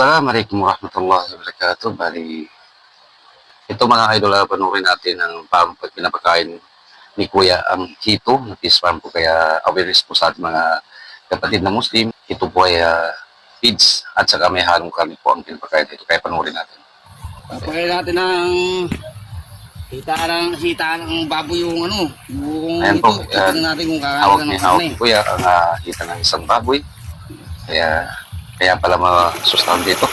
Assalamualaikum warahmatullahi wabarakatuh. Bali, ito mga idol, panoorin natin ang pinapakain ni Kuya ang hito na fish farm po. Kaya awareness po sa ating mga kapatid na Muslim. Ito po ay feeds at saka may halong kami po ang pinapakain dito. Kaya panoorin natin. Papakain natin ng hita ng baboy yung Ayan po, tingnan natin kung hawak kakailan ni ng hawak karne. ni Kuya ang hita ng isang baboy. Kaya pala masustahan dito.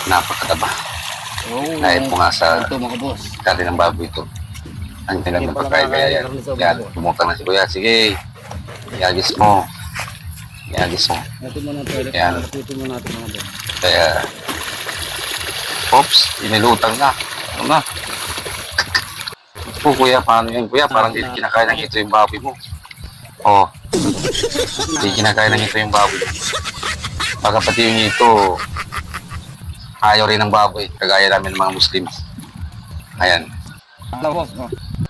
Napakataba. Oo, Dahil po nga sa ito mga boss. karne ng baboy ito. Ang kailang napakain. Kaya yan, tumutang na si Kuya. Sige, iagis mo. Iagis mo. Natin mo ng toilet. Ayan. Natin mo natin mga boss. Kaya, oops, inilutang na. Ano na? Po, Kuya, paano yun? Kuya, parang hindi kinakain ng ito yung baboy mo. Oh, hindi kinakain ng ito yung baboy. Baka pati yung ito, ayaw rin ng baboy, kagaya namin ng mga Muslim. Ayan. Hello boss.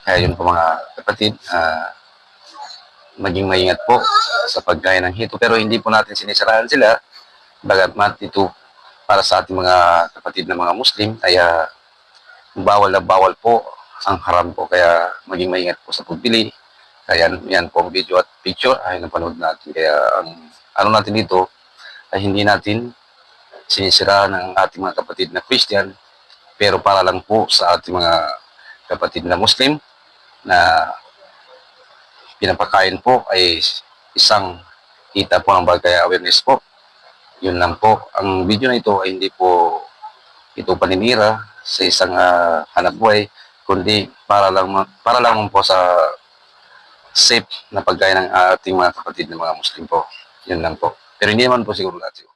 Kaya yun po mga kapatid, maging maingat po sa pagkain ng hito. Pero hindi po natin sinisiraan sila. Bagamat ito para sa ating mga kapatid na mga Muslim, ay bawal na bawal po ang haram po. Kaya maging maingat po sa pagbili. Kaya yan po ang video at picture ay napanood natin. Kaya ang ano natin dito ay hindi natin sinisiraan ng ating mga kapatid na Christian, pero para lang po sa ating mga kapatid na Muslim na pinapakain po ay isang kita po ng bagay awareness po. Yun lang po. Ang video na ito ay hindi po ito paninira sa isang hanap buhay, kundi para lang po sa safe na pagkain ng ating mga kapatid na mga Muslim po. Yun lang po. Pero hindi naman po siguro lahat.